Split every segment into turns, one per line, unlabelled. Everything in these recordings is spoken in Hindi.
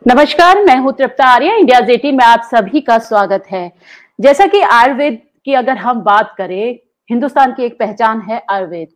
नमस्कार, मैं हूं तृप्ता आर्या। इंडिया 18 में आप सभी का स्वागत है। जैसा कि आयुर्वेद की अगर हम बात करें, हिंदुस्तान की एक पहचान है आयुर्वेद।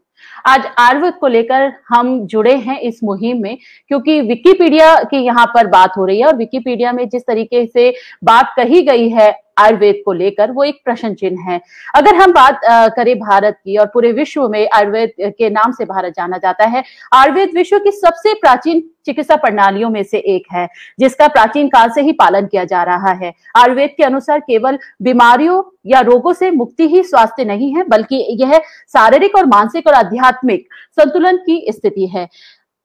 आज आयुर्वेद को लेकर हम जुड़े हैं इस मुहिम में, क्योंकि विकिपीडिया की यहाँ पर बात हो रही है और विकिपीडिया में जिस तरीके से बात कही गई है आयुर्वेद को लेकर, वो एक प्रश्न चिन्ह है। अगर हम बात करें भारत की, और पूरे विश्व में आयुर्वेद के नाम से भारत जाना जाता है। आयुर्वेद विश्व की सबसे प्राचीन चिकित्सा प्रणालियों में से एक है, जिसका प्राचीन काल से ही पालन किया जा रहा है। आयुर्वेद के अनुसार केवल बीमारियों या रोगों से मुक्ति ही स्वास्थ्य नहीं है, बल्कि यह शारीरिक और मानसिक और आध्यात्मिक संतुलन की स्थिति है।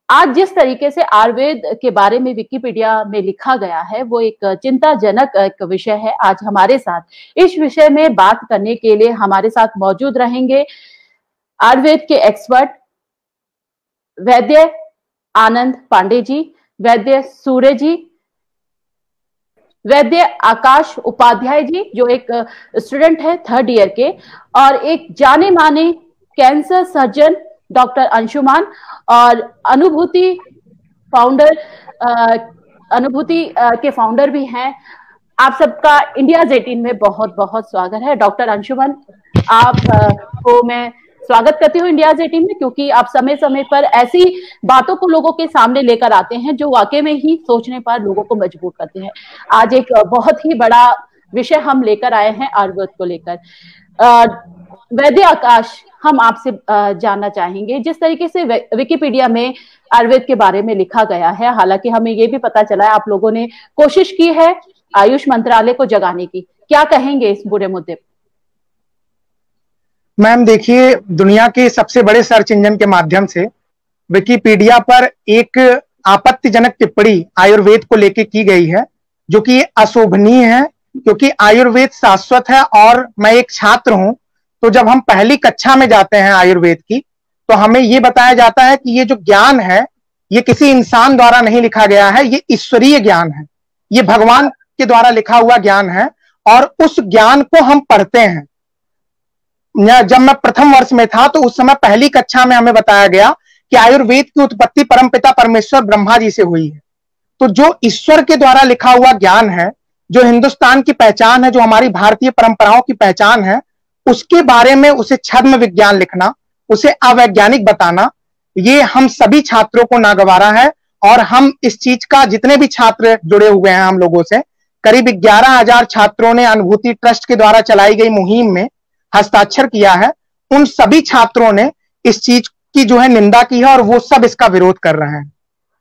आज जिस तरीके से आयुर्वेद के बारे में विकिपीडिया में लिखा गया है, वो एक चिंताजनक एक विषय है। आज हमारे साथ इस विषय में बात करने के लिए हमारे साथ मौजूद रहेंगे आयुर्वेद के एक्सपर्ट वैद्य आनंद पांडे जी, वैद्य सूर्य जी, वैद्य आकाश उपाध्याय जी, जो एक स्टूडेंट है 3rd ईयर के, और एक जाने माने कैंसर सर्जन डॉक्टर अंशुमान, और अनुभूति के फाउंडर भी हैं। आप सबका इंडिया 18 में बहुत बहुत स्वागत है। डॉक्टर अंशुमान, आप को मैं स्वागत करती हूँ इंडिया 18 में, क्योंकि आप समय समय पर ऐसी बातों को लोगों के सामने लेकर आते हैं जो वाकई में ही सोचने पर लोगों को मजबूर करते हैं। आज एक बहुत ही बड़ा विषय हम लेकर आए हैं आयुर्वेद को लेकर। वैद्य आकाश, हम आपसे जानना चाहेंगे, जिस तरीके से विकिपीडिया में आयुर्वेद के बारे में लिखा गया है, हालांकि हमें ये भी पता चला है आप लोगों ने कोशिश की है आयुष मंत्रालय को जगाने की, क्या कहेंगे इस बुरे मुद्दे पर?
मैम देखिए, दुनिया के सबसे बड़े सर्च इंजन के माध्यम से विकिपीडिया पर एक आपत्तिजनक टिप्पणी आयुर्वेद को लेकर की गई है, जो कि अशोभनीय है, क्योंकि आयुर्वेद शाश्वत है। और मैं एक छात्र हूं, तो जब हम पहली कक्षा में जाते हैं आयुर्वेद की, तो हमें यह बताया जाता है कि ये जो ज्ञान है, ये किसी इंसान द्वारा नहीं लिखा गया है, ये ईश्वरीय ज्ञान है, ये भगवान के द्वारा लिखा हुआ ज्ञान है। और उस ज्ञान को हम पढ़ते हैं। जब मैं प्रथम वर्ष में था, तो उस समय पहली कक्षा में हमें बताया गया कि आयुर्वेद की उत्पत्ति परमपिता परमेश्वर ब्रह्मा जी से हुई है। तो जो ईश्वर के द्वारा लिखा हुआ ज्ञान है, जो हिंदुस्तान की पहचान है, जो हमारी भारतीय परंपराओं की पहचान है, उसके बारे में उसे छद्म विज्ञान लिखना, उसे अवैज्ञानिक बताना, ये हम सभी छात्रों को नागवारा है। और हम इस चीज का, जितने भी छात्र जुड़े हुए हैं हम लोगों से, करीब 11,000 छात्रों ने अनुभूति ट्रस्ट के द्वारा चलाई गई मुहिम में हस्ताक्षर किया है। उन सभी छात्रों ने इस चीज की जो है निंदा की है, और वो सब इसका विरोध कर रहे हैं।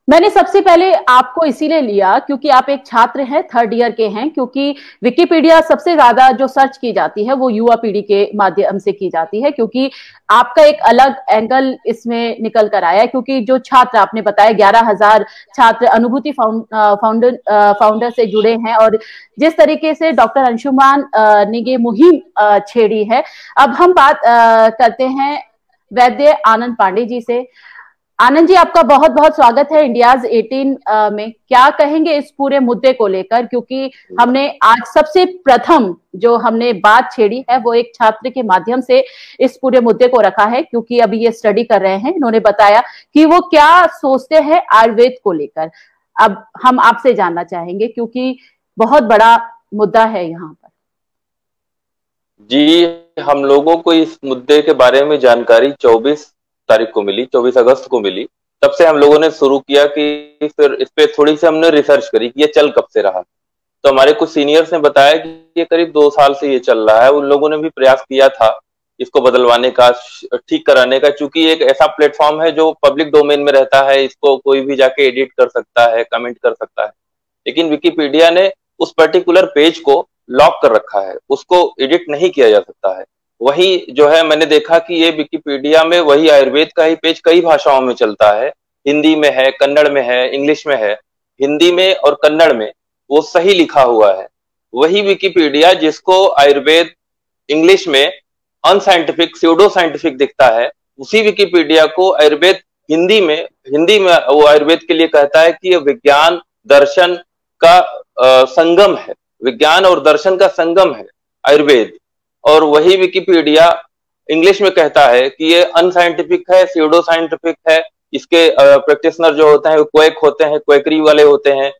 मैंने सबसे पहले आपको इसीलिए लिया क्योंकि आप एक छात्र हैं, 3rd ईयर के हैं, क्योंकि विकिपीडिया सबसे ज्यादा जो सर्च की जाती है वो युवा पीढ़ी के माध्यम से की जाती है, क्योंकि आपका एक अलग एंगल इसमें निकल कर आया है। क्योंकि जो छात्र आपने बताया, 11,000 छात्र अनुभूति फाउंडर से जुड़े हैं, और जिस तरीके से डॉक्टर अंशुमान ने ये मुहिम छेड़ी है। अब हम बात करते हैं वैद्य आनंद पांडे जी से। आनंद जी, आपका बहुत बहुत स्वागत है इंडियाज 18 में। क्या कहेंगे इस पूरे मुद्दे को लेकर, क्योंकि हमने आज सबसे प्रथम जो हमने बात छेड़ी है वो एक छात्र के माध्यम से इस पूरे मुद्दे को रखा है, क्योंकि अभी ये स्टडी कर रहे हैं। इन्होंने बताया कि वो क्या सोचते हैं आयुर्वेद को लेकर। अब हम आपसे जानना चाहेंगे, क्योंकि बहुत बड़ा मुद्दा है यहाँ पर।
जी, हम लोगों को इस मुद्दे के बारे में जानकारी 24 तारीख को मिली, 24 अगस्त को मिली। तब से हम लोगों ने शुरू किया कि फिर इस पे थोड़ी सी हमने रिसर्च करी कि ये चल कब से रहा। तो हमारे कुछ सीनियर्स ने बताया कि ये करीब 2 साल से ये चल रहा है। उन लोगों ने भी प्रयास किया था इसको बदलवाने का, ठीक कराने का, क्योंकि एक ऐसा प्लेटफॉर्म है जो पब्लिक डोमेन में रहता है, इसको कोई भी जाके एडिट कर सकता है, कमेंट कर सकता है। लेकिन विकिपीडिया ने उस पर्टिकुलर पेज को लॉक कर रखा है, उसको एडिट नहीं किया जा सकता है। वही जो है, मैंने देखा कि ये विकिपीडिया में वही आयुर्वेद का ही पेज कई भाषाओं में चलता है। हिंदी में है, कन्नड़ में है, इंग्लिश में है। हिंदी में और कन्नड़ में वो सही लिखा हुआ है। वही विकिपीडिया जिसको आयुर्वेद इंग्लिश में अनसाइंटिफिक, स्यूडो साइंटिफिक दिखता है, उसी विकिपीडिया को आयुर्वेद हिंदी में वो आयुर्वेद के लिए कहता है कि ये विज्ञान दर्शन का संगम है, विज्ञान और दर्शन का संगम है आयुर्वेद। और वही विकिपीडिया इंग्लिश में कहता है कि ये अनसाइंटिफिक है, स्यूडो साइंटिफिक है। इसके प्रैक्टिशनर जो होते हैं वो क्वेक होते हैं, क्वेकरी वाले होते हैं।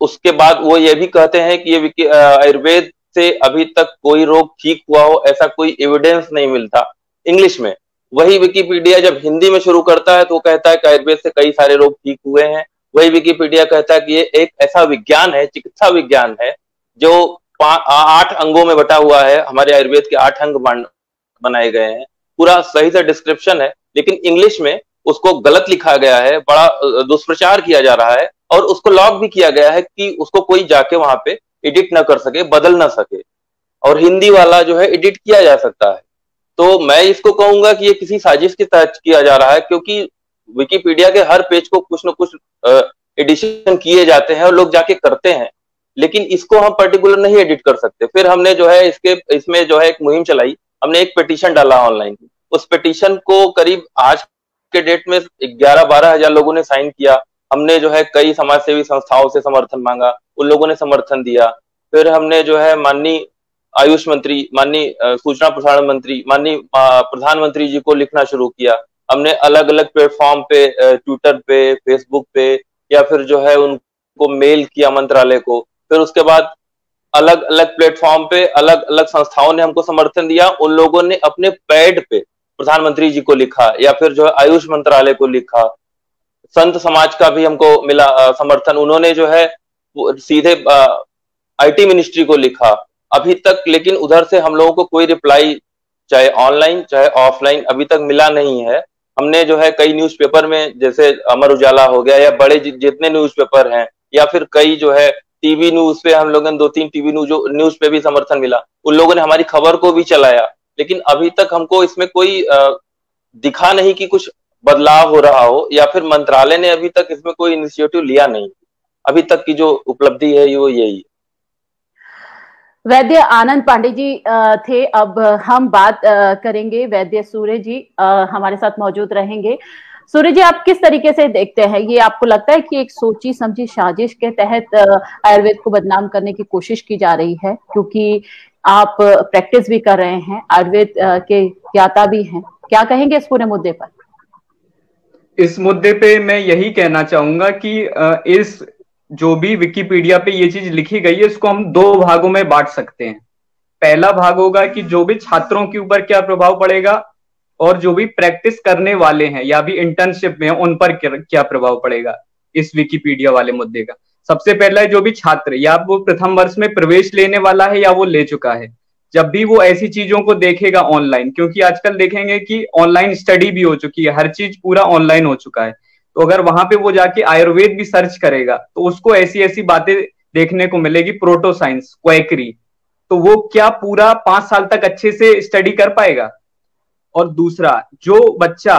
उसके बाद वो ये भी कहते हैं कि ये आयुर्वेद से अभी तक कोई रोग ठीक हुआ हो ऐसा कोई एविडेंस नहीं मिलता इंग्लिश में। वही विकिपीडिया जब हिंदी में शुरू करता है तो वो कहता है कि आयुर्वेद से कई सारे रोग ठीक हुए हैं। वही विकिपीडिया कहता है कि ये एक ऐसा विज्ञान है, चिकित्सा विज्ञान है, जो 8 अंगों में बटा हुआ है। हमारे आयुर्वेद के 8 अंग बनाए गए हैं, पूरा सही से डिस्क्रिप्शन है, लेकिन इंग्लिश में उसको गलत लिखा गया है, बड़ा दुष्प्रचार किया जा रहा है और उसको लॉक भी किया गया है कि उसको कोई जाके वहां पे एडिट ना कर सके, बदल ना सके, और हिंदी वाला जो है एडिट किया जा सकता है। तो मैं इसको कहूंगा कि ये किसी साजिश के तहत किया जा रहा है, क्योंकि विकिपीडिया के हर पेज को कुछ न कुछ एडिशन किए जाते हैं और लोग जाके करते हैं, लेकिन इसको हम पर्टिकुलर नहीं एडिट कर सकते। फिर हमने जो है इसमें जो है एक मुहिम चलाई, हमने एक पिटीशन डाला ऑनलाइन। उस पिटीशन को करीब आज के डेट में 11-12 हजार लोगों ने साइन किया। हमने जो है कई समाज सेवी संस्थाओं से समर्थन मांगा, उन लोगों ने समर्थन दिया। फिर हमने जो है माननीय आयुष मंत्री, माननीय सूचना प्रसारण मंत्री, माननीय प्रधानमंत्री जी को लिखना शुरू किया। हमने अलग अलग प्लेटफॉर्म पे, ट्विटर पे, फेसबुक पे, या फिर जो है उनको मेल किया मंत्रालय को। फिर उसके बाद अलग अलग प्लेटफॉर्म पे अलग अलग संस्थाओं ने हमको समर्थन दिया। उन लोगों ने अपने पैड पे प्रधानमंत्री जी को लिखा, या फिर जो है आयुष मंत्रालय को लिखा। संत समाज का भी हमको मिला समर्थन, उन्होंने जो है सीधे आईटी मिनिस्ट्री को लिखा अभी तक। लेकिन उधर से हम लोगों को कोई रिप्लाई, चाहे ऑनलाइन चाहे ऑफलाइन, अभी तक मिला नहीं है। हमने जो है कई न्यूज़पेपर में, जैसे अमर उजाला हो गया या बड़े जितने न्यूज़पेपर हैं, या फिर कई जो है टीवी न्यूज पे, हम लोगों ने 2-3 टीवी न्यूज पे भी समर्थन मिला। उन लोगों ने हमारी खबर को भी चलाया, लेकिन अभी तक हमको इसमें कोई दिखा नहीं कि कुछ बदलाव हो रहा हो, या फिर मंत्रालय ने अभी तक इसमें कोई इनिशिएटिव लिया नहीं। अभी तक की जो उपलब्धि है वो यही है।
वैद्य आनंद पांडे जी थे। अब हम बात करेंगे, वैद्य सूर्य जी हमारे साथ मौजूद रहेंगे। सूर्य जी, आप किस तरीके से देखते हैं, ये आपको लगता है कि एक सोची समझी साजिश के तहत आयुर्वेद को बदनाम करने की कोशिश की जा रही है? क्योंकि आप प्रैक्टिस भी कर रहे हैं, आयुर्वेद के ज्ञाता भी हैं, क्या कहेंगे इस पूरे मुद्दे पर?
इस मुद्दे पे मैं यही कहना चाहूंगा कि इस जो भी विकिपीडिया पे ये चीज लिखी गई है, इसको हम 2 भागों में बांट सकते हैं। पहला भाग होगा कि जो भी छात्रों के ऊपर क्या प्रभाव पड़ेगा, और जो भी प्रैक्टिस करने वाले हैं या भी इंटर्नशिप में हैं उन पर क्या प्रभाव पड़ेगा इस विकिपीडिया वाले मुद्दे का। सबसे पहला है जो भी छात्र, या वो प्रथम वर्ष में प्रवेश लेने वाला है या वो ले चुका है, जब भी वो ऐसी चीजों को देखेगा ऑनलाइन, क्योंकि आजकल देखेंगे कि ऑनलाइन स्टडी भी हो चुकी है, हर चीज पूरा ऑनलाइन हो चुका है। तो अगर वहां पे वो जाके आयुर्वेद भी सर्च करेगा तो उसको ऐसी ऐसी बातें देखने को मिलेगी, प्रोटो साइंस, क्वैकरी, तो वो क्या पूरा 5 साल तक अच्छे से स्टडी कर पाएगा? और दूसरा, जो बच्चा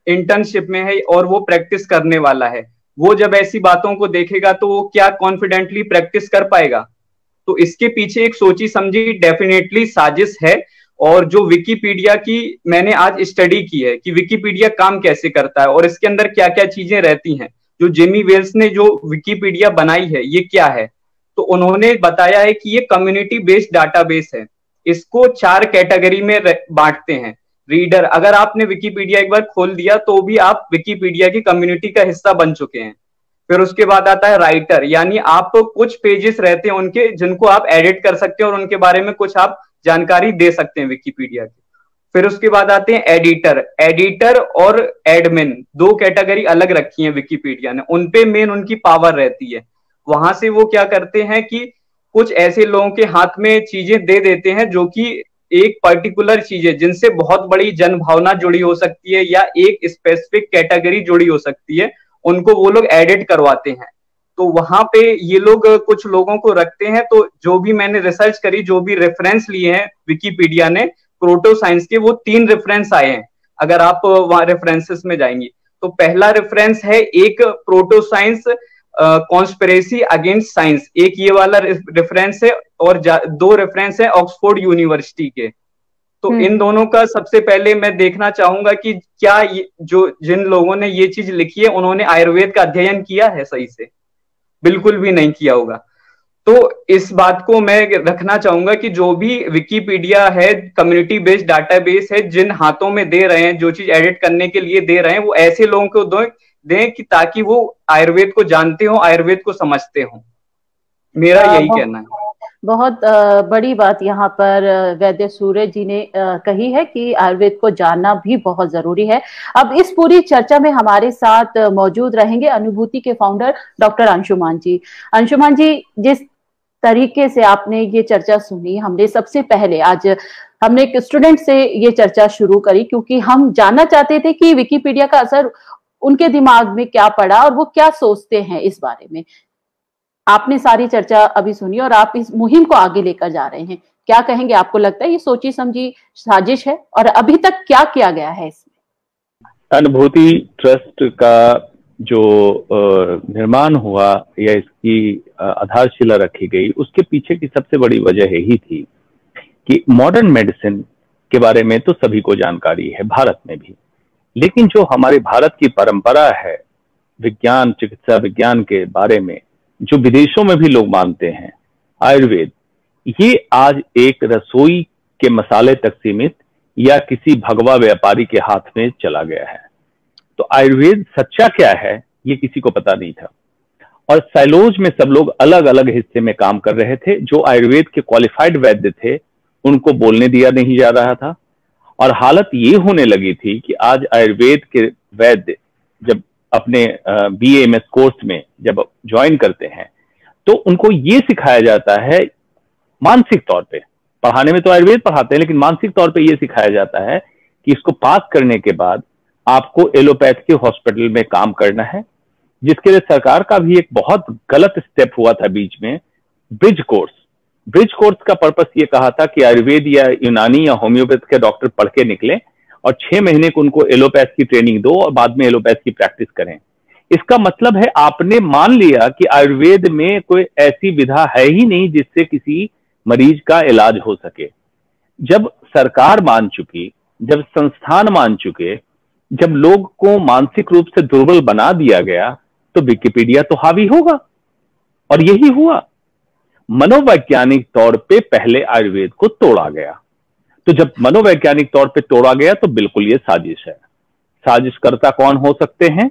इंटर्नशिप में है और वो प्रैक्टिस करने वाला है, वो जब ऐसी बातों को देखेगा तो वो क्या कॉन्फिडेंटली प्रैक्टिस कर पाएगा? तो इसके पीछे एक सोची समझी डेफिनेटली साजिश है। और जो विकिपीडिया की मैंने आज स्टडी की है कि विकिपीडिया काम कैसे करता है और इसके अंदर क्या क्या चीजें रहती हैं, जो जेमी वेल्स ने जो विकिपीडिया बनाई है ये क्या है, तो उन्होंने बताया है कि ये कम्युनिटी बेस्ड डाटाबेस है। इसको 4 कैटेगरी में बांटते हैं। रीडर, अगर आपने विकिपीडिया एक बार खोल दिया तो भी आप विकिपीडिया की कम्युनिटी का हिस्सा बन चुके हैं। फिर उसके बाद आता है राइटर, यानी आप कुछ पेजेस रहते हैं उनके जिनको आप एडिट कर सकते हैं और उनके बारे में कुछ आप जानकारी दे सकते हैं विकिपीडिया की। फिर उसके बाद आते हैं एडिटर। एडिटर और एडमिन 2 कैटेगरी अलग रखी है विकिपीडिया ने, उनपे मेन उनकी पावर रहती है। वहां से वो क्या करते हैं कि कुछ ऐसे लोगों के हाथ में चीजें दे देते हैं जो कि एक पर्टिकुलर चीज है जिनसे बहुत बड़ी जन भावना जुड़ी हो सकती है या एक स्पेसिफिक कैटेगरी जुड़ी हो सकती है, उनको वो लोग एडिट करवाते हैं। तो वहां पे ये लोग कुछ लोगों को रखते हैं। तो जो भी मैंने रिसर्च करी, जो भी रेफरेंस लिए हैं विकिपीडिया ने प्रोटो साइंस के, वो 3 रेफरेंस आए हैं। अगर आप वहां रेफरेंसेस में जाएंगे तो पहला रेफरेंस है एक proto science conspiracy against science, एक ये वाला रेफरेंस है, और 2 रेफरेंस है ऑक्सफोर्ड यूनिवर्सिटी के। तो इन दोनों का सबसे पहले मैं देखना चाहूंगा कि क्या जो जिन लोगों ने ये चीज लिखी है उन्होंने आयुर्वेद का अध्ययन किया है सही से? बिल्कुल भी नहीं किया होगा। तो इस बात को मैं रखना चाहूंगा कि जो भी विकिपीडिया है कम्युनिटी बेस्ड डाटाबेस है, जिन हाथों में दे रहे हैं, जो चीज एडिट करने के लिए दे रहे हैं, वो ऐसे लोगों को दें कि ताकि वो आयुर्वेद को जानते हो, आयुर्वेद को समझते हो। मेरा यही कहना है।
बहुत बड़ी बात यहाँ पर वैद्य सूरज जी ने कही है कि आयुर्वेद को जानना भी बहुत जरूरी है। अब इस पूरी चर्चा में हमारे साथ मौजूद रहेंगे अनुभूति के फाउंडर डॉक्टर अंशुमान जी। अंशुमान जी, जिस तरीके से आपने ये चर्चा सुनी, हमने सबसे पहले आज हमने एक स्टूडेंट से ये चर्चा शुरू करी क्योंकि हम जानना चाहते थे कि विकिपीडिया का असर उनके दिमाग में क्या पड़ा और वो क्या सोचते हैं इस बारे में। आपने सारी चर्चा अभी सुनी और आप इस मुहिम को आगे लेकर जा रहे हैं, क्या कहेंगे? आपको लगता है ये सोची समझी साजिश है और अभी तक क्या किया गया है इसमें?
अनुभूति ट्रस्ट का जो निर्माण हुआ या इसकी आधारशिला रखी गई, उसके पीछे की सबसे बड़ी वजह यही थी कि मॉडर्न मेडिसिन के बारे में तो सभी को जानकारी है, भारत में भी, लेकिन जो हमारे भारत की परंपरा है विज्ञान, चिकित्सा विज्ञान के बारे में, जो विदेशों में भी लोग मानते हैं, आयुर्वेद, ये आज एक रसोई के मसाले तक सीमित या किसी भगवा व्यापारी के हाथ में चला गया है। तो आयुर्वेद सच्चा क्या है ये किसी को पता नहीं था, और साइलोज में सब लोग अलग अलग हिस्से में काम कर रहे थे। जो आयुर्वेद के क्वालिफाइड वैद्य थे उनको बोलने दिया नहीं जा रहा था, और हालत ये होने लगी थी कि आज आयुर्वेद के वैद्य जब अपने BAMS कोर्स में जब ज्वाइन करते हैं तो उनको ये सिखाया जाता है, मानसिक तौर पे, पढ़ाने में तो आयुर्वेद पढ़ाते हैं लेकिन मानसिक तौर पे ये सिखाया जाता है कि इसको पास करने के बाद आपको एलोपैथ के हॉस्पिटल में काम करना है, जिसके लिए सरकार का भी एक बहुत गलत स्टेप हुआ था बीच में, ब्रिज कोर्स। ब्रिज कोर्स का पर्पस ये कहा था कि आयुर्वेद या यूनानी या होम्योपैथ के डॉक्टर पढ़ के निकले और 6 महीने को उनको एलोपैथ की ट्रेनिंग दो और बाद में एलोपैथ की प्रैक्टिस करें। इसका मतलब है आपने मान लिया कि आयुर्वेद में कोई ऐसी विधा है ही नहीं जिससे किसी मरीज का इलाज हो सके। जब सरकार मान चुकी, जब संस्थान मान चुके, जब लोग को मानसिक रूप से दुर्बल बना दिया गया, तो विकिपीडिया तो हावी होगा, और यही हुआ। मनोवैज्ञानिक तौर पे पहले आयुर्वेद को तोड़ा गया, तो जब मनोवैज्ञानिक तौर पे तोड़ा गया तो बिल्कुल ये साजिश है। साजिशकर्ता कौन हो सकते हैं?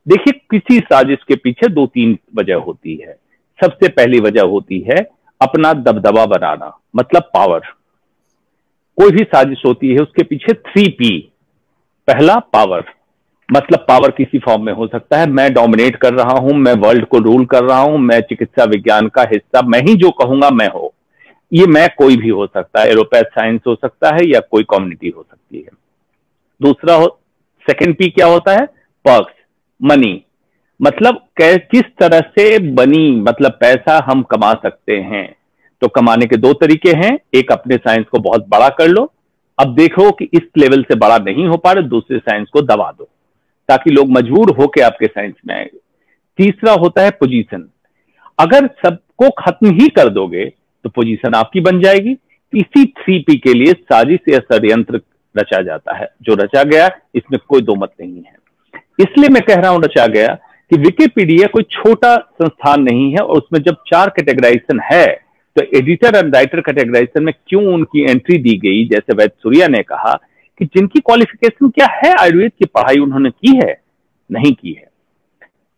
देखिए, किसी साजिश के पीछे 2-3 वजह होती है। सबसे पहली वजह होती है अपना दबदबा बनाना, मतलब पावर। कोई भी साजिश होती है उसके पीछे 3P। पहला पावर, मतलब पावर किसी फॉर्म में हो सकता है, मैं डोमिनेट कर रहा हूं, मैं वर्ल्ड को रूल कर रहा हूं, मैं चिकित्सा विज्ञान का हिस्सा, मैं ही जो कहूंगा मैं हो। ये मैं कोई भी हो सकता है, एलोपैथ साइंस हो सकता है या कोई कम्युनिटी हो सकती है। दूसरा सेकंड P क्या होता है? पर्क्स, मनी, मतलब किस तरह से बनी, मतलब पैसा हम कमा सकते हैं। तो कमाने के 2 तरीके हैं, एक अपने साइंस को बहुत बड़ा कर लो, अब देखो कि इस लेवल से बड़ा नहीं हो पा रहे, दूसरे साइंस को दबा दो ताकि लोग मजबूर होकर आपके साइंस में आएंगे। तीसरा होता है पोजीशन, अगर सबको खत्म ही कर दोगे तो पोजीशन आपकी बन जाएगी। इसी 3P के लिए साजिश या षड्यंत्र रचा जाता है, जो रचा गया इसमें कोई दो मत नहीं है। इसलिए मैं कह रहा हूं रचा गया कि विकिपीडिया कोई छोटा संस्थान नहीं है, और उसमें जब 4 कैटेगराइजेशन है तो एडिटर एंड राइटर कैटेगराइजेशन में क्यों उनकी एंट्री दी गई? जैसे वैद्य सूर्या ने कहा कि जिनकी क्वालिफिकेशन क्या है, आयुर्वेद की पढ़ाई उन्होंने की है, नहीं की है।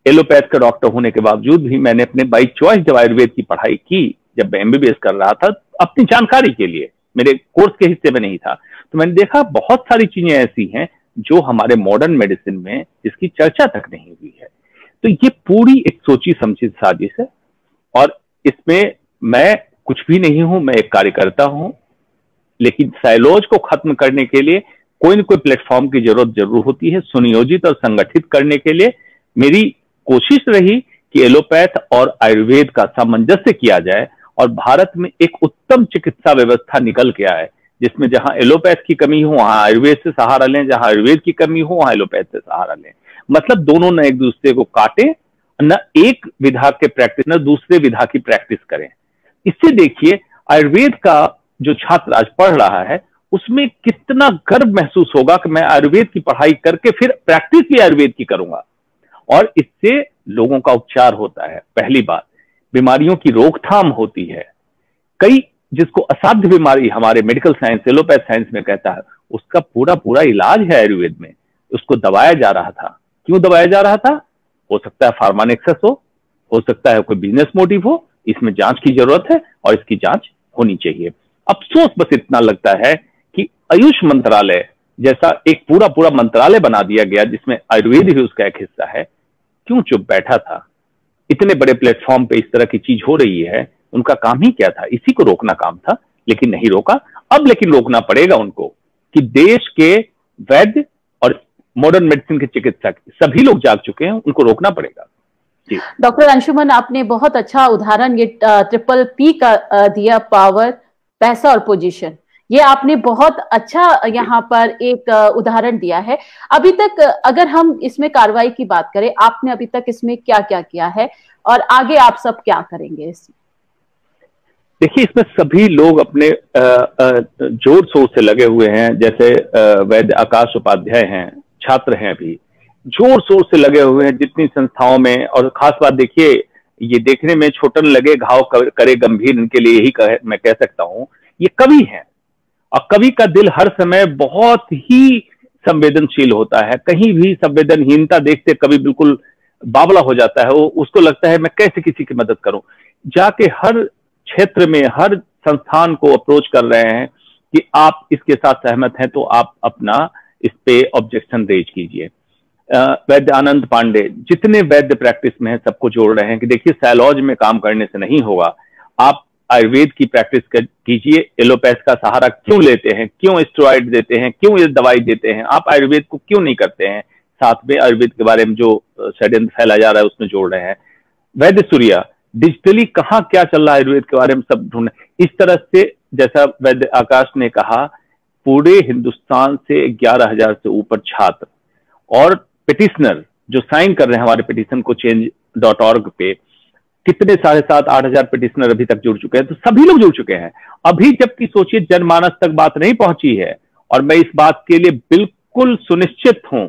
एलोपैथ का डॉक्टर होने के बावजूद भी मैंने अपने बाई चॉइस जब आयुर्वेद की पढ़ाई की, जब मैं MBBS कर रहा था, अपनी जानकारी के लिए, मेरे कोर्स के हिस्से में नहीं था, तो मैंने देखा बहुत सारी चीजें ऐसी हैं जो हमारे मॉडर्न मेडिसिन में जिसकी चर्चा तक नहीं हुई है। तो ये पूरी एक सोची समझी साजिश है, और इसमें मैं कुछ भी नहीं हूं, मैं एक कार्यकर्ता हूं। लेकिन साइलोज को खत्म करने के लिए कोई न कोई प्लेटफॉर्म की जरूर होती है, सुनियोजित और संगठित करने के लिए। मेरी कोशिश रही कि एलोपैथ और आयुर्वेद का सामंजस्य किया जाए और भारत में एक उत्तम चिकित्सा व्यवस्था निकल के आए, जिसमें जहां एलोपैथ की कमी हो वहां आयुर्वेद से सहारा लें, जहां आयुर्वेद की कमी हो वहां एलोपैथ से सहारा लें। मतलब दोनों न एक दूसरे को काटे, न एक विधा के प्रैक्टिस न दूसरे विधा की प्रैक्टिस करें। इससे देखिए आयुर्वेद का जो छात्र आज पढ़ रहा है उसमें कितना गर्व महसूस होगा कि मैं आयुर्वेद की पढ़ाई करके फिर प्रैक्टिस भी आयुर्वेद की करूंगा, और इससे लोगों का उपचार होता है। पहली बात, बीमारियों की रोकथाम होती है। कई जिसको असाध्य बीमारी हमारे मेडिकल साइंस, एलोपैथ साइंस में कहता है, उसका पूरा इलाज है आयुर्वेद में। उसको दबाया जा रहा था। क्यों दबाया जा रहा था? हो सकता है फार्मा नेक्सस हो सकता है कोई बिजनेस मोटिव हो, इसमें जांच की जरूरत है और इसकी जांच होनी चाहिए। अफसोस बस इतना लगता है कि आयुष मंत्रालय जैसा एक पूरा पूरा मंत्रालय बना दिया गया जिसमें आयुर्वेद भी उसका एक हिस्सा है, क्यों चुप बैठा था? इतने बड़े प्लेटफॉर्म पे इस तरह की चीज हो रही है, उनका काम ही क्या था? इसी को रोकना काम था, लेकिन नहीं रोका। अब लेकिन रोकना पड़ेगा उनको कि देश के वैद्य और मॉडर्न मेडिसिन के चिकित्सक सभी लोग जाग चुके हैं, उनको रोकना पड़ेगा।
डॉक्टर अंशुमन, आपने बहुत अच्छा उदाहरण ये ट्रिपल पी का दिया, पावर, पैसा और पोजीशन। ये आपने बहुत अच्छा यहाँ पर एक उदाहरण दिया है। अभी तक अगर हम इसमें कार्रवाई की बात करें, आपने अभी तक इसमें क्या क्या किया है और आगे आप सब क्या करेंगे इसमें?
देखिए, इसमें सभी लोग अपने जोर शोर से लगे हुए हैं। जैसे वैद्य आकाश उपाध्याय हैं, छात्र हैं, अभी जोर शोर से लगे हुए हैं जितनी संस्थाओं में। और खास बात देखिए, ये देखने में छोटा न लगे घाव करे गंभीर, इनके लिए यही मैं कह सकता हूं, ये कवि हैं और कवि का दिल हर समय बहुत ही संवेदनशील होता है। कहीं भी संवेदनहीनता देखते कवि बिल्कुल बावला हो जाता है। वो उसको लगता है मैं कैसे किसी की मदद करूं। जाके हर क्षेत्र में हर संस्थान को अप्रोच कर रहे हैं कि आप इसके साथ सहमत हैं तो आप अपना इस पे ऑब्जेक्शन रेज कीजिए। वैद्य आनंद पांडे जितने वैद्य प्रैक्टिस में है सबको जोड़ रहे हैं कि देखिए, साइलॉज में काम करने से नहीं होगा, आप आयुर्वेद की प्रैक्टिस कीजिए। एलोपैथ का सहारा क्यों लेते हैं, क्यों स्टेरॉइड देते हैं, क्यों ये दवाई देते हैं, आप आयुर्वेद को क्यों नहीं करते हैं? साथ में आयुर्वेद के बारे में जो षड्यंत्र फैलाया जा रहा है उसमें जोड़ रहे हैं। वैद्य सूर्या डिजिटली कहाँ क्या चल रहा है आयुर्वेद के बारे में सब ढूंढ। इस तरह से जैसा वैद्य आकाश ने कहा, पूरे हिंदुस्तान से 11,000 से ऊपर छात्र और पिटिशनर जो साइन कर रहे हैं हमारे पिटिशन को change.org पे, कितने 7,500-8,000 पिटिशनर अभी तक जुड़ चुके हैं। तो सभी लोग जुड़ चुके हैं। अभी जबकि सोचिए जनमानस तक बात नहीं पहुंची है, और मैं इस बात के लिए बिल्कुल सुनिश्चित हूं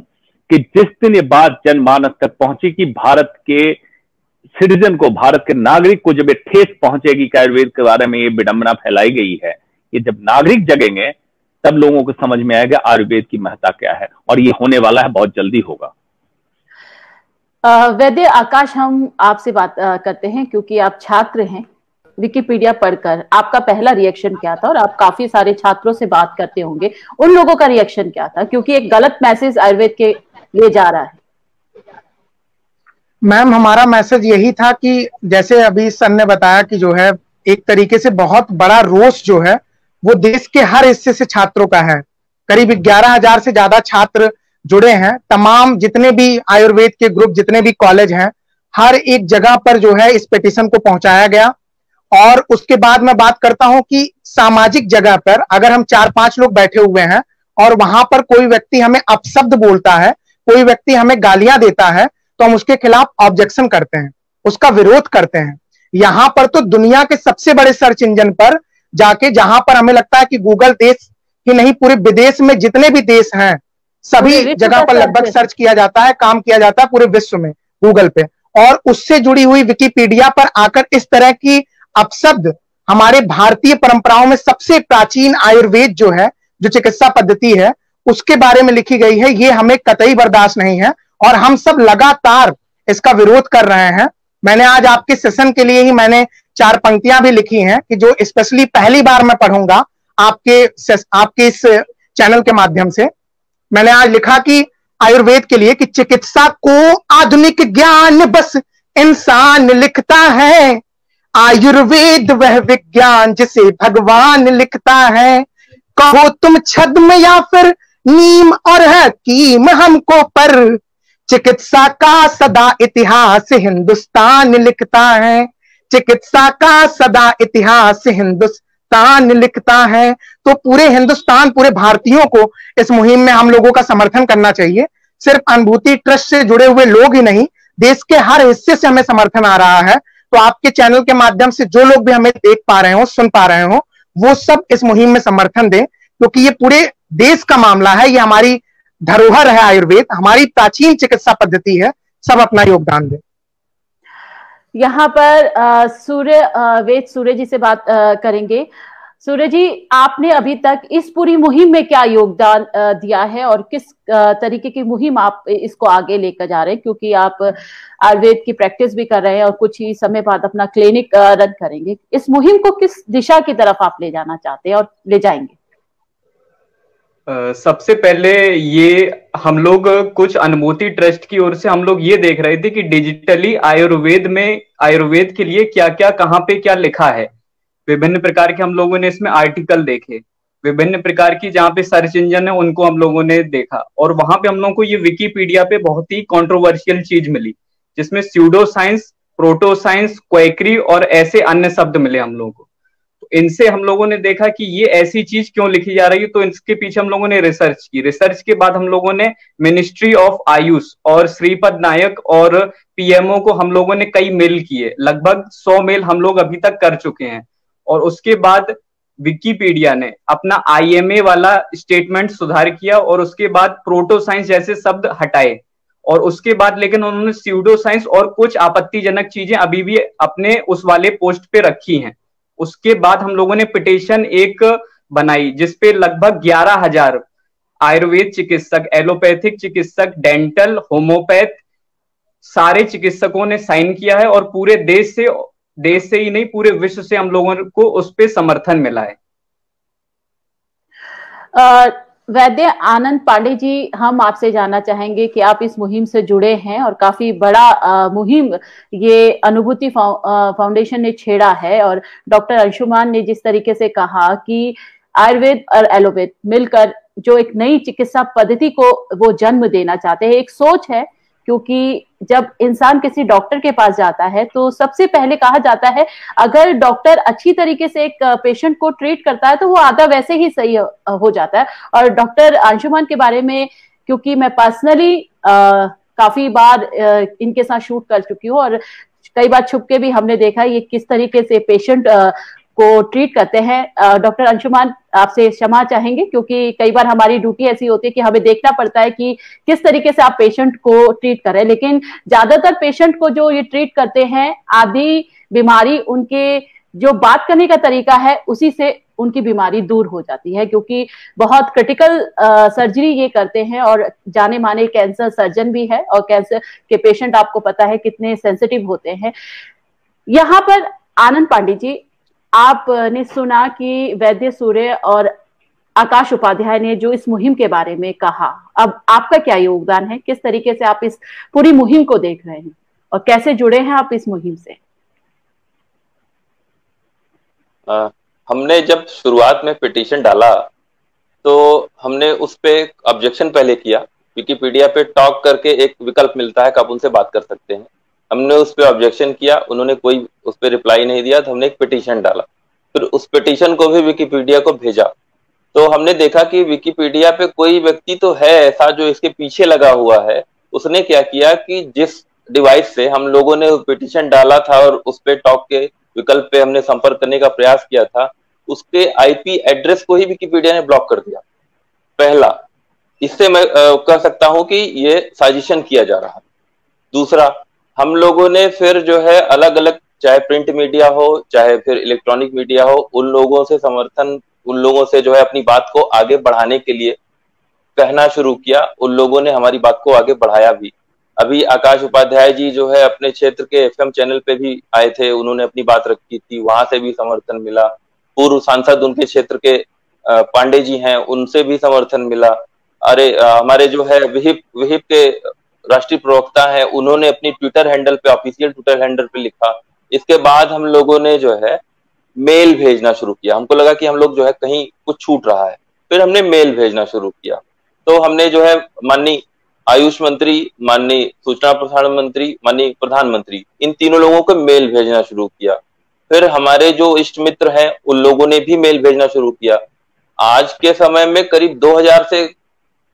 कि जिस दिन ये बात जनमानस तक पहुंची कि भारत के सिटीजन को, भारत के नागरिक को जब ये ठेस पहुंचेगी कि आयुर्वेद के बारे में ये विडंबना फैलाई गई है, ये जब नागरिक जगेंगे तब लोगों को समझ में आएगा आयुर्वेद की महत्ता क्या है। और ये होने वाला है, बहुत जल्दी होगा।
वैद्य आकाश, हम आपसे बात करते हैं क्योंकि आप छात्र हैं। विकिपीडिया पढ़कर आपका पहला रिएक्शन क्या था? और आप काफी सारे छात्रों से बात करते होंगे, उन लोगों का रिएक्शन क्या था? क्योंकि एक गलत मैसेज आयुर्वेद के लिए जा रहा है।
मैम, हमारा मैसेज यही था कि जैसे अभी सर ने बताया कि जो है एक तरीके से बहुत बड़ा रोष जो है वो देश के हर हिस्से से छात्रों का है। करीब 11,000 से ज्यादा छात्र जुड़े हैं। तमाम जितने भी आयुर्वेद के ग्रुप, जितने भी कॉलेज हैं, हर एक जगह पर जो है इस पिटीशन को पहुंचाया गया। और उसके बाद मैं बात करता हूं कि सामाजिक जगह पर अगर हम 4-5 लोग बैठे हुए हैं और वहां पर कोई व्यक्ति हमें अपशब्द बोलता है, कोई व्यक्ति हमें गालियां देता है, तो हम उसके खिलाफ ऑब्जेक्शन करते हैं, उसका विरोध करते हैं। यहां पर तो दुनिया के सबसे बड़े सर्च इंजन पर जाके, जहां पर हमें लगता है कि गूगल देश ही नहीं पूरे विदेश में जितने भी देश हैं सभी जगह पर लगभग सर्च किया जाता है, काम किया जाता है पूरे विश्व में गूगल पे। और उससे जुड़ी हुई विकिपीडिया पर आकर इस तरह की अपशब्द, हमारे भारतीय परंपराओं में सबसे प्राचीन आयुर्वेद जो है, जो चिकित्सा पद्धति है, उसके बारे में लिखी गई है, ये हमें कतई बर्दाश्त नहीं है और हम सब लगातार इसका विरोध कर रहे हैं। मैंने आज आपके सेशन के लिए ही मैंने 4 पंक्तियां भी लिखी हैं कि जो स्पेशली पहली बार मैं पढ़ूंगा आपके इस चैनल के माध्यम से। मैंने आज लिखा कि आयुर्वेद के लिए कि चिकित्सा को आधुनिक ज्ञान बस इंसान लिखता है, आयुर्वेद वह विज्ञान जिसे भगवान लिखता है। कहो तुम छद्म या फिर नीम और हकीम हमको, पर चिकित्सा का सदा इतिहास हिंदुस्तान लिखता है। चिकित्सा का सदा इतिहास हिंदुस्तान लिखता है। तो पूरे हिंदुस्तान, पूरे भारतीयों को इस मुहिम में हम लोगों का समर्थन करना चाहिए। सिर्फ अनुभूति ट्रस्ट से जुड़े हुए लोग ही नहीं, देश के हर हिस्से से हमें समर्थन आ रहा है। तो आपके चैनल के माध्यम से जो लोग भी हमें देख पा रहे हो, सुन पा रहे हो, वो सब इस मुहिम में समर्थन दें, क्योंकि ये पूरे देश का मामला है। ये हमारी धरोहर है, आयुर्वेद हमारी प्राचीन चिकित्सा पद्धति है। सब अपना योगदान दें।
यहाँ पर वेद सूर्य जी से बात करेंगे। सूर्य जी, आपने अभी तक इस पूरी मुहिम में क्या योगदान दिया है और किस तरीके की मुहिम आप इसको आगे लेकर जा रहे हैं, क्योंकि आप आयुर्वेद की प्रैक्टिस भी कर रहे हैं और कुछ ही समय बाद अपना क्लिनिक रन करेंगे। इस मुहिम को किस दिशा की तरफ आप ले जाना चाहते हैं और ले जाएंगे?
सबसे पहले ये हम लोग कुछ अनुभूति ट्रस्ट की ओर से हम लोग ये देख रहे थे कि डिजिटली आयुर्वेद के लिए क्या क्या कहाँ पे क्या लिखा है। विभिन्न प्रकार के हम लोगों ने इसमें आर्टिकल देखे, विभिन्न प्रकार की जहाँ पे सर्च इंजन है उनको हम लोगों ने देखा, और वहां पे हम लोगों को ये विकिपीडिया पे बहुत ही कंट्रोवर्शियल चीज मिली, जिसमें pseudo science, proto science, quackery और ऐसे अन्य शब्द मिले हम लोगों को। तो इनसे हम लोगों ने देखा कि ये ऐसी चीज क्यों लिखी जा रही है, तो इसके पीछे हम लोगों ने रिसर्च की। रिसर्च के बाद हम लोगों ने मिनिस्ट्री ऑफ आयुष और श्रीपद नायक और पीएमओ को हम लोगों ने कई मेल किए, लगभग 100 मेल हम लोग अभी तक कर चुके हैं। और उसके बाद विकिपीडिया ने अपना IMA वाला स्टेटमेंट सुधार किया और उसके बाद प्रोटो साइंस जैसे शब्द हटाए, और उसके बाद लेकिन उन्होंने स्यूडो साइंस और कुछ आपत्तिजनक चीजें अभी भी अपने उस वाले पोस्ट पे रखी हैं। उसके बाद हम लोगों ने पिटीशन एक बनाई जिसपे लगभग 11,000 आयुर्वेद चिकित्सक, एलोपैथिक चिकित्सक, डेंटल, होम्योपैथ सारे चिकित्सकों ने साइन किया है, और पूरे देश से ही नहीं पूरे विश्व से हम लोगों को उस पे समर्थन मिला है।
वैद्य आनंद पांडे जी, हम आपसे जानना चाहेंगे कि आप इस मुहिम से जुड़े हैं और काफी बड़ा मुहिम ये अनुभूति फाउंडेशन ने छेड़ा है, और डॉक्टर अंशुमान ने जिस तरीके से कहा कि आयुर्वेद और एलोपैथ मिलकर जो एक नई चिकित्सा पद्धति को वो जन्म देना चाहते हैं, एक सोच है। क्योंकि जब इंसान किसी डॉक्टर के पास जाता है तो सबसे पहले कहा जाता है अगर डॉक्टर अच्छी तरीके से एक पेशेंट को ट्रीट करता है तो वो आधा वैसे ही सही हो जाता है। और डॉक्टर अंशुमान के बारे में, क्योंकि मैं पर्सनली काफी बार इनके साथ शूट कर चुकी हूँ और कई बार छुप के भी हमने देखा ये किस तरीके से पेशेंट को ट्रीट करते हैं। डॉक्टर अंशुमान, आपसे क्षमा चाहेंगे क्योंकि कई बार हमारी ड्यूटी ऐसी होती है कि हमें देखना पड़ता है कि किस तरीके से आप पेशेंट को ट्रीट करें, लेकिन ज्यादातर पेशेंट को जो ये ट्रीट करते हैं आधी बीमारी उनके जो बात करने का तरीका है उसी से उनकी बीमारी दूर हो जाती है, क्योंकि बहुत क्रिटिकल सर्जरी ये करते हैं और जाने माने कैंसर सर्जन भी है, और कैंसर के पेशेंट आपको पता है कितने सेंसिटिव होते हैं। यहाँ पर आनंद पांडे जी, आपने सुना कि वैद्य सूर्य और आकाश उपाध्याय ने जो इस मुहिम के बारे में कहा, अब आपका क्या योगदान है, किस तरीके से आप इस पूरी मुहिम को देख रहे हैं और कैसे जुड़े हैं आप इस मुहिम से?
हमने जब शुरुआत में पिटीशन डाला तो हमने उस पे ऑब्जेक्शन पहले किया। विकिपीडिया पे टॉक करके एक विकल्प मिलता है कि आप उनसे बात कर सकते हैं। हमने उस पे ऑब्जेक्शन किया, उन्होंने कोई उस पे रिप्लाई नहीं दिया, तो हमने एक पिटीशन डाला। फिर उस पिटीशन को भी विकिपीडिया को भेजा, तो हमने देखा कि विकिपीडिया पे कोई व्यक्ति तो है ऐसा जो इसके पीछे लगा हुआ है। उसने क्या किया कि जिस डिवाइस से हम लोगों ने पिटीशन डाला था और उस पे टॉक के विकल्प पे हमने संपर्क करने का प्रयास किया था, उसके IP एड्रेस को ही विकिपीडिया ने ब्लॉक कर दिया। पहला, इससे मैं कह सकता हूं कि ये साजिशन किया जा रहा है। दूसरा, हम लोगों ने फिर जो है अलग अलग, चाहे प्रिंट मीडिया हो चाहे फिर इलेक्ट्रॉनिक मीडिया हो, उन लोगों से समर्थन, उन लोगों से जो है अपनी बात को आगे बढ़ाने के लिए कहना शुरू किया। उन लोगों ने हमारी बात को आगे बढ़ाया भी। अभी आकाश उपाध्याय जी जो है अपने क्षेत्र के FM चैनल पे भी आए थे, उन्होंने अपनी बात रखी थी, वहां से भी समर्थन मिला। पूर्व सांसद उनके क्षेत्र के पांडे जी हैं, उनसे भी समर्थन मिला। अरे हमारे जो है विहिप के राष्ट्रीय प्रवक्ता हैं, उन्होंने अपनी ट्विटर हैंडल पे, ऑफिशियल ट्विटर हैंडल पे लिखा। इसके बाद हम लोगों ने जो है मेल भेजना शुरू किया। हमको लगा कि हम लोग जो है कहीं कुछ छूट रहा है, फिर हमने मेल भेजना शुरू किया। तो हमने जो है माननीय आयुष मंत्री, माननीय सूचना प्रसारण मंत्री, माननीय प्रधानमंत्री, इन तीनों लोगों को मेल भेजना शुरू किया। फिर हमारे जो इष्ट मित्र हैं उन लोगों ने भी मेल भेजना शुरू किया। आज के समय में करीब 2000 से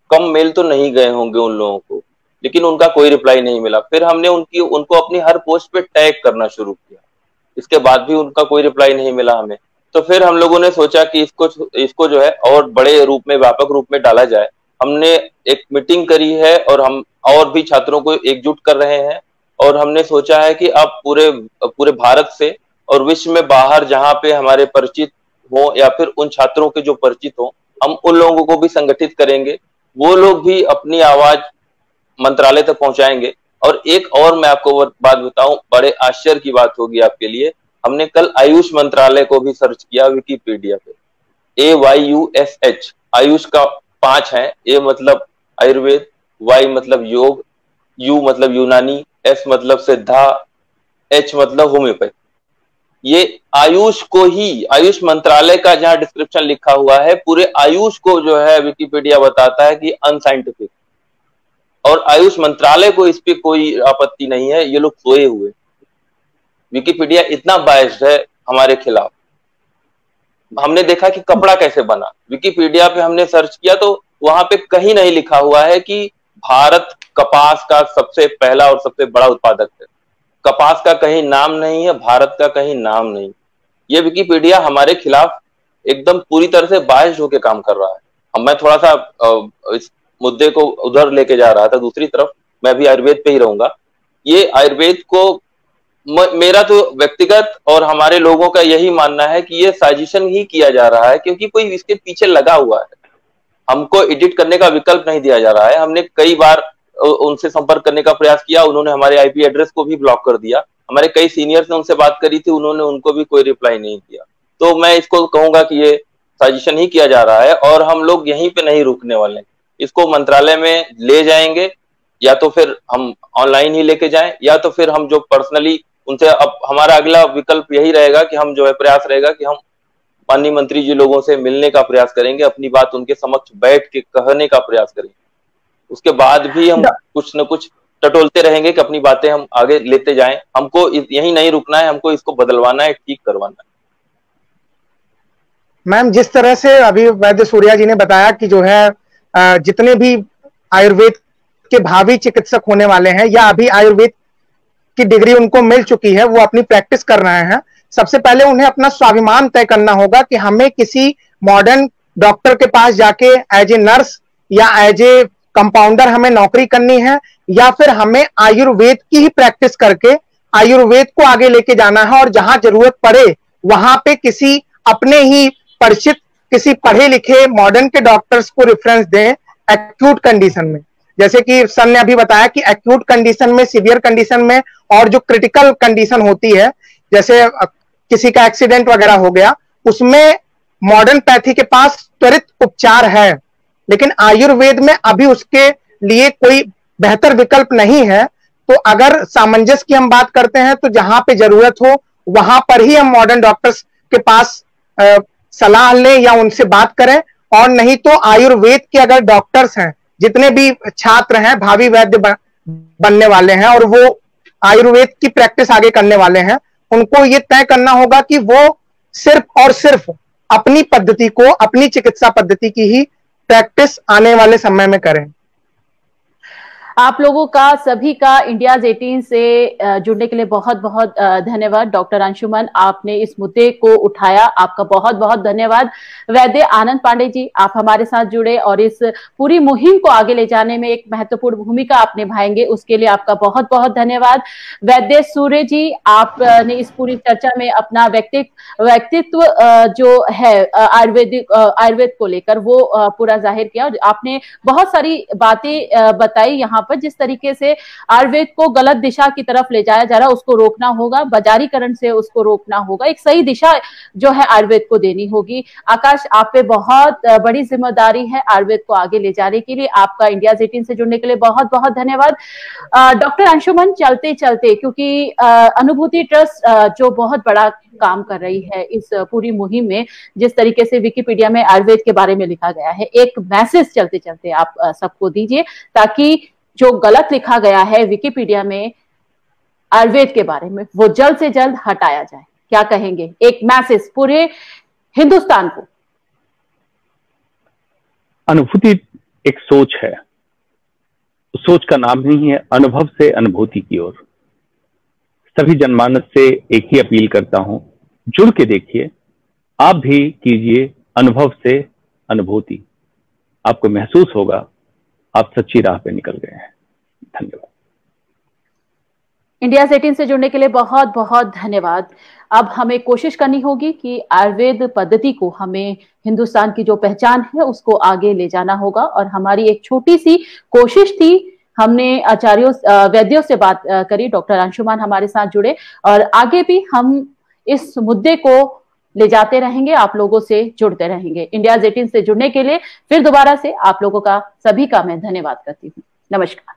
कम मेल तो नहीं गए होंगे उन लोगों को, लेकिन उनका कोई रिप्लाई नहीं मिला। फिर हमने उनको अपनी हर पोस्ट पे टैग करना शुरू किया, इसके बाद भी उनका कोई रिप्लाई नहीं मिला हमें। तो फिर हम लोगों ने सोचा कि इसको जो है और बड़े रूप में, व्यापक रूप में डाला जाए। हमने एक मीटिंग करी है और हम और भी छात्रों को एकजुट कर रहे हैं, और हमने सोचा है कि अब पूरे भारत से और विश्व में बाहर जहां पे हमारे परिचित हो या फिर उन छात्रों के जो परिचित हो, हम उन लोगों को भी संगठित करेंगे, वो लोग भी अपनी आवाज मंत्रालय तक पहुंचाएंगे। और एक और मैं आपको बात बताऊं, बड़े आश्चर्य की बात होगी आपके लिए, हमने कल आयुष मंत्रालय को भी सर्च किया विकिपीडिया पे। AYUSH, आयुष का 5 है। A मतलब आयुर्वेद, Y मतलब योग, U मतलब यूनानी, S मतलब सिद्धा, H मतलब होम्योपैथी। ये आयुष को ही, आयुष मंत्रालय का जहां डिस्क्रिप्शन लिखा हुआ है, पूरे आयुष को जो है विकिपीडिया बताता है कि अनसाइंटिफिक। और आयुष मंत्रालय को इस पे कोई आपत्ति नहीं है, ये लोग सोए हुए। विकिपीडिया इतना बायस्ड है हमारे खिलाफ। हमने देखा कि कपड़ा कैसे बना, विकिपीडिया पे हमने सर्च किया तो वहां पे कहीं नहीं लिखा हुआ है कि भारत कपास का सबसे पहला और सबसे बड़ा उत्पादक है। कपास का कहीं नाम नहीं है, भारत का कहीं नाम नहीं। ये विकिपीडिया हमारे खिलाफ एकदम पूरी तरह से बायस्ड होकर काम कर रहा है। अब मैं थोड़ा सा इस मुद्दे को उधर लेके जा रहा था, दूसरी तरफ मैं भी आयुर्वेद पे ही रहूंगा। ये आयुर्वेद को मेरा तो व्यक्तिगत और हमारे लोगों का यही मानना है कि ये साजिशन ही किया जा रहा है, क्योंकि कोई इसके पीछे लगा हुआ है। हमको एडिट करने का विकल्प नहीं दिया जा रहा है। हमने कई बार उनसे संपर्क करने का प्रयास किया, उन्होंने हमारे आईपी एड्रेस को भी ब्लॉक कर दिया। हमारे कई सीनियर्स ने उनसे बात करी थी, उन्होंने उनको भी कोई रिप्लाई नहीं किया। तो मैं इसको कहूंगा कि ये साजिशन ही किया जा रहा है और हम लोग यहीं पे नहीं रुकने वाले। इसको मंत्रालय में ले जाएंगे, या तो फिर हम ऑनलाइन ही लेके जाएं, या तो फिर हम जो पर्सनली उनसे, अब हमारा अगला विकल्प यही रहेगा कि हम जो है प्रयास रहेगा कि हम माननीय मंत्री जी लोगों से मिलने का प्रयास करेंगे, अपनी बात उनके समक्ष बैठ के कहने का प्रयास करेंगे। उसके बाद भी हम कुछ न कुछ टटोलते रहेंगे कि अपनी बातें हम आगे लेते जाएं। हमको यही नहीं रुकना है, हमको इसको बदलवाना है, ठीक करवाना है।
मैम, जिस तरह से अभी वैद्य सूर्या जी ने बताया कि जो है जितने भी आयुर्वेद के भावी चिकित्सक होने वाले हैं या अभी आयुर्वेद की डिग्री उनको मिल चुकी है, वो अपनी प्रैक्टिस कर रहे हैं, सबसे पहले उन्हें अपना स्वाभिमान तय करना होगा कि हमें किसी मॉडर्न डॉक्टर के पास जाके एज ए नर्स या एज ए कंपाउंडर हमें नौकरी करनी है, या फिर हमें आयुर्वेद की ही प्रैक्टिस करके आयुर्वेद को आगे लेके जाना है। और जहां जरूरत पड़े वहां पे किसी अपने ही परिचित, किसी पढ़े लिखे मॉडर्न के डॉक्टर्स को रेफरेंस दें एक्यूट कंडीशन में। जैसे कि सर ने अभी बताया कि एक्यूट कंडीशन में, सीवियर कंडीशन में और जो क्रिटिकल कंडीशन होती है, जैसे किसी का एक्सीडेंट वगैरह हो गया, उसमें मॉडर्न पैथी के पास त्वरित उपचार है, लेकिन आयुर्वेद में अभी उसके लिए कोई बेहतर विकल्प नहीं है। तो अगर सामंजस्य की हम बात करते हैं तो जहां पे जरूरत हो वहां पर ही हम मॉडर्न डॉक्टर्स के पास सलाह लें या उनसे बात करें, और नहीं तो आयुर्वेद के अगर डॉक्टर्स हैं, जितने भी छात्र हैं भावी वैद्य बनने वाले हैं और वो आयुर्वेद की प्रैक्टिस आगे करने वाले हैं, उनको ये तय करना होगा कि वो सिर्फ और सिर्फ अपनी पद्धति को, अपनी चिकित्सा पद्धति की ही प्रैक्टिस आने वाले समय में करें।
आप लोगों का, सभी का इंडियाज 18 से जुड़ने के लिए बहुत बहुत धन्यवाद। डॉक्टर अंशुमन, आपने इस मुद्दे को उठाया, आपका बहुत बहुत धन्यवाद। वैद्य आनंद पांडे जी, आप हमारे साथ जुड़े और इस पूरी मुहिम को आगे ले जाने में एक महत्वपूर्ण भूमिका आप निभाएंगे, उसके लिए आपका बहुत बहुत धन्यवाद। वैद्य सूर्य जी, आपने इस पूरी चर्चा में अपना व्यक्तित्व जो है आयुर्वेद को लेकर वो पूरा जाहिर किया। आपने बहुत सारी बातें बताई यहाँ पर, जिस तरीके से आयुर्वेद को गलत दिशा की तरफ ले जाया जा रहा है, उसको रोकना होगा, बाजारीकरण से उसको रोकना होगा, एक सही दिशा जो है आयुर्वेद को देनी होगी। आकाश, आप पे बहुत बड़ी जिम्मेदारी है आयुर्वेद को आगे ले जाने के लिए। आपका इंडियाज 18 से जुड़ने के लिए बहुत बहुत धन्यवाद। डॉक्टर अंशुमन, चलते चलते, क्योंकि अनुभूति ट्रस्ट जो बहुत बड़ा काम कर रही है इस पूरी मुहिम में, जिस तरीके से विकिपीडिया में आयुर्वेद के बारे में लिखा गया है, एक मैसेज चलते चलते आप सबको दीजिए, ताकि जो गलत लिखा गया है विकिपीडिया में आयुर्वेद के बारे में वो जल्द से जल्द हटाया जाए। क्या कहेंगे, एक मैसेज पूरे हिंदुस्तान को?
अनुभूति एक सोच है, सोच का नाम ही है अनुभव से अनुभूति की ओर। सभी जनमानस से एक ही अपील करता हूं, जुड़ के देखिए, आप भी कीजिए अनुभव से अनुभूति। आपको महसूस होगा आप सच्ची राह पे निकल गए हैं। धन्यवाद।
इंडिया 18 से जुड़ने के लिए बहुत बहुत धन्यवाद। अब हमें कोशिश करनी होगी कि आयुर्वेद पद्धति को हमें हिंदुस्तान की जो पहचान है उसको आगे ले जाना होगा, और हमारी एक छोटी सी कोशिश थी। हमने आचार्यों वैद्यों से बात करी, डॉक्टर अंशुमान हमारे साथ जुड़े, और आगे भी हम इस मुद्दे को ले जाते रहेंगे, आप लोगों से जुड़ते रहेंगे। इंडिया 18 से जुड़ने के लिए फिर दोबारा से आप लोगों का सभी का मैं धन्यवाद करती हूँ। नमस्कार।